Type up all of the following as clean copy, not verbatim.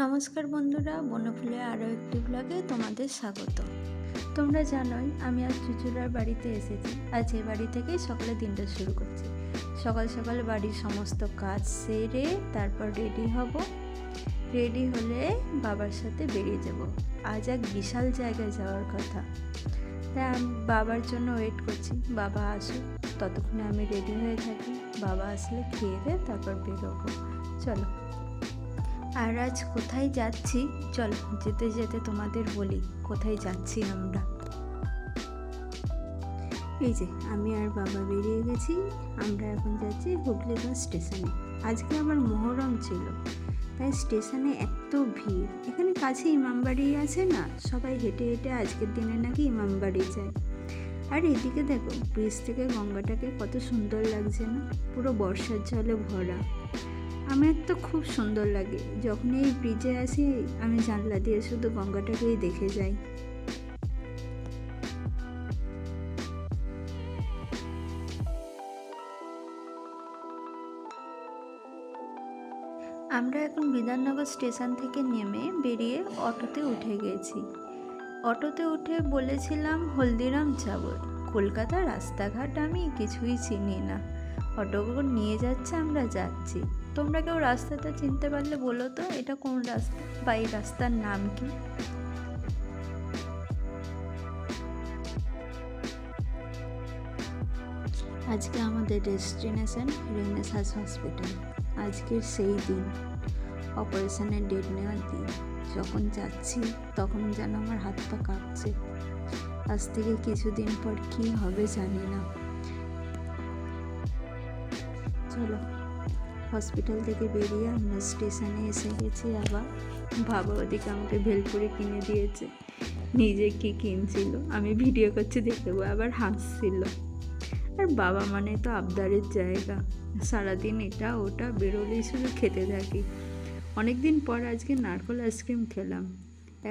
নমস্কার বন্ধুরা, বনফুলে আরও একটি ব্লগে তোমাদের স্বাগত। তোমরা জানোই আমি আজ চুচুড়ার বাড়িতে এসেছি। আজ এই বাড়ি থেকেই সকালে দিনটা শুরু করছি। সকাল সকাল বাড়ির সমস্ত কাজ সেরে তারপর রেডি হব। রেডি হলে বাবার সাথে বেরিয়ে যাব। আজ এক বিশাল জায়গায় যাওয়ার কথা, তাই আমি বাবার জন্য ওয়েট করছি। বাবা আসুক, ততক্ষণে আমি রেডি হয়ে থাকি। বাবা আসলে খেয়ে দিয়ে তারপর বেরোবো। চলো। আর আজ কোথায় যাচ্ছি, চলো যেতে যেতে তোমাদের বলি কোথায় যাচ্ছি আমরা। এই যে আমি আর বাবা বেরিয়ে গেছি। আমরা এখন যাচ্ছি হুগলিগঞ্জ স্টেশনে। আজকে আমার মহরম ছিল, তাই স্টেশনে এত ভিড়। এখানে কাছে ইমামবাড়ি আছে না, সবাই হেঁটে হেঁটে আজকের দিনে নাকি ইমামবাড়ি যায়। আর এদিকে দেখো, ব্রিজ থেকে গঙ্গাটাকে কত সুন্দর লাগছে না, পুরো বর্ষার জলে ভরা। আমার তো খুব সুন্দর লাগে, যখন এই ব্রিজে আসি আমি জানলা দিয়ে শুধু গঙ্গাটাকেই দেখে যাই। আমরা এখন বিধাননগর স্টেশন থেকে নেমে বেরিয়ে অটোতে উঠে গেছি। অটোতে উঠে বলেছিলাম হলদিরাম যাব। কলকাতার রাস্তাঘাট আমি কিছুই চিনি না, অটো নিয়ে যাচ্ছে, আমরা যাচ্ছি। তোমরা কেউ রাস্তাটা চিনতে পারলে বলো তো, এটা কোন রাস্তা বা এই রাস্তার নাম কি? আজকে আমাদের ডেস্টিনেশন রেনেসাস হসপিটাল। আজকের সেই দিন, অপারেশনের ডেট নেওয়ার দিন। যখন যাচ্ছি তখন যেন আমার হাত পা কাঁপছে। আজ থেকে কিছুদিন পর কি হবে জানি না। চলো, হসপিটাল থেকে বেরিয়ে আমরা স্টেশনে এসে গেছি। আবার বাবা ওদিকে আমাকে ভেলপুরি কিনে দিয়েছে। নিজে কি কিনছিল আমি ভিডিও করছি দেখতে, আবার হাসছিল। আর বাবা মানে তো আবদারের জায়গা, সারাদিন এটা ওটা বেরোলেই শুধু খেতে থাকি। অনেক দিন পর আজকে নারকেল আইসক্রিম খেলাম।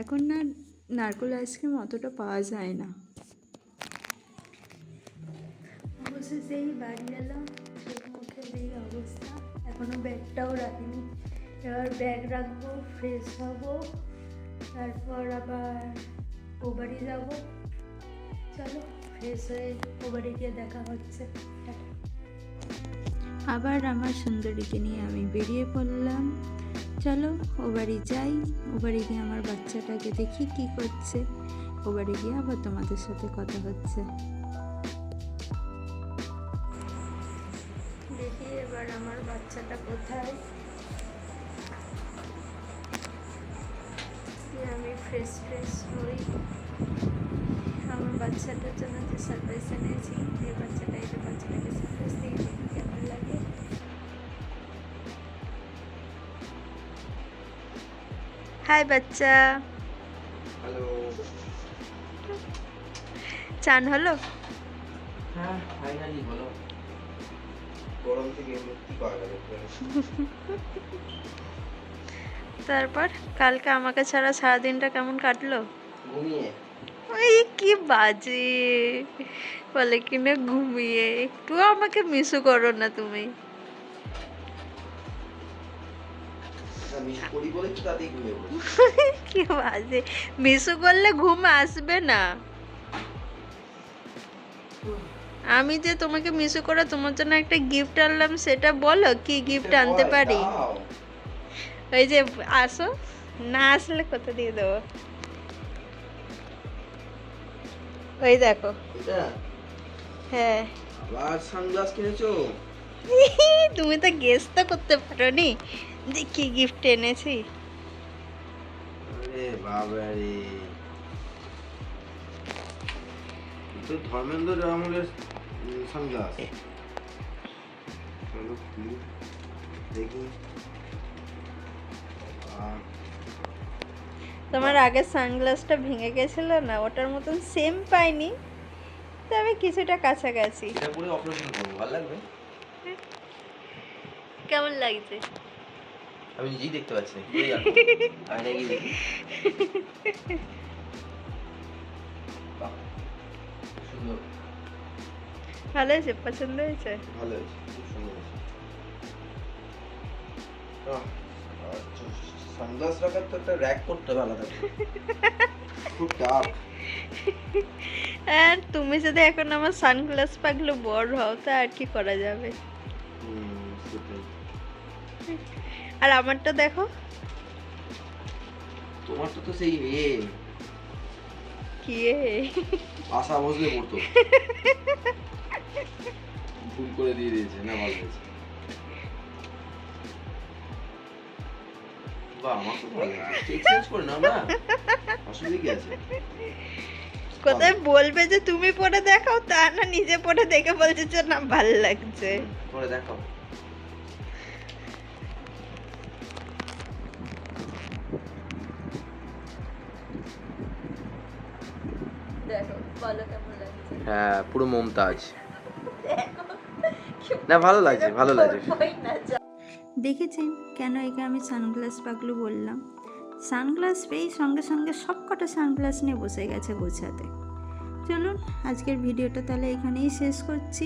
এখন না নারকেল আইসক্রিম অতটা পাওয়া যায় না। অবশেষেই বাড়ি এলাম, চোখ মুখের এই অবস্থা। এখনো ব্যাগটাও রাখিনি। এবার ব্যাগ রাখবো, ফ্রেশ হবো, তারপর আবার ও বাড়ি যাবো। চলো, ফ্রেশ হয়ে ও বাড়ি গিয়ে দেখা হচ্ছে। আবার আমার সুন্দরীকে নিয়ে আমি বেরিয়ে পড়লাম। চলো ও বাড়ি যাই। ও বাড়ি গিয়ে আমার বাচ্চাটাকে দেখি কি করছে। ও বাড়ি গিয়ে আবার তোমাদের সাথে কথা হচ্ছে। দেখি এবার আমার বাচ্চাটা কোথায়। আমি ফ্রেশ হই। আমার বাচ্চাটার জন্য যে সারপ্রাইজ এনেছি, এই বাচ্চাটাকে সারপ্রাইজ দিয়ে দেখি কেমন লাগে। হাই বাচ্চা। হ্যালো। চান হলো? হ্যাঁ, ফাইনালি হলো। গরম থেকে মুক্তি পাওয়া গেল। তারপর কালকে আমাকে ছাড়া সারাদিনটা কেমন কাটলো? ঘুমিয়ে। ওই কি বাজে বলে কিনা ঘুমিয়ে। একটু আমাকে মিসও করো না তুমি। মিস করি বলে তো তাতেই ঘুমিয়ে পড়ি। কি বাজে, মিসও করলে ঘুম আসবে না। আমি যে তোমাকে মিসও করে তোমার জন্য একটা গিফট আনলাম, সেটা বলো কি গিফট আনতে পারি। ওই যে আসো, না আসলে কোথা দিয়ে দেবো। ওই দেখো। এটা? হ্যাঁ। আবার সানগ্লাস কিনেছো? তুমি তো গেস তো করতে পারোনি যে কি গিফট এনেছি। আরে বাবা রে, তো ধর্মেন্দ্র আমলের সানগ্লাস। চলো খুলি দেখি। তোমার আগের সানগ্লাসটা ভেঙে গেছিল না, ওটার মতন সেম পাইনি, তবে কিছুটা কাছাকাছি। এটা পুরো অপারেশন করবো, ভালো লাগবে। কেমন লাগছে? আমি নিজেই দেখতে পাচ্ছি না, কি জানো আমি নাকি দেখি। বাহ, সুন্দর। ভালো হয়েছে? পছন্দ হয়েছে? ভালো হয়েছে, খুব সুন্দর হয়েছে। সানগ্লাস রাখার তো একটা র‍্যাক করতে হবে আলাদা করে। খুব টাফ। আর তুমি যদি এখন আমার সানগ্লাস পাগলু বড় হও তা আর কি করা যাবে। সেটাই। আর আমারটা দেখো তোমারটা তো সেই কি আশা বসলে পড়তো। ভুল করে দিয়ে দিয়েছে না, ভালো হয়েছে। বাহ, আমার তো ভালো লাগছে। এক্সচেঞ্জ করে নাও না, অসুবিধা কি আছে? কোথায় বলবে যে তুমি পরে দেখাও, তা না নিজে পরে দেখে বলছে যে না ভালো লাগছে। পরে দেখাও। দেখো বলো কেমন লাগছে। হ্যাঁ, পুরো মমতাজ। না, ভালো লাগছে, ভালো লাগছে। দেখেছেন কেন একে আমি সানগ্লাস পাগলু বললাম? সানগ্লাস পেয়েই সঙ্গে সঙ্গে সব কটা সানগ্লাস নিয়ে বসে গেছে গোছাতে। চলুন আজকের ভিডিওটা তাহলে এখানেই শেষ করছি।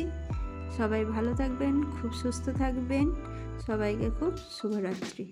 সবাই ভালো থাকবেন, খুব সুস্থ থাকবেন। সবাইকে খুব শুভরাত্রি।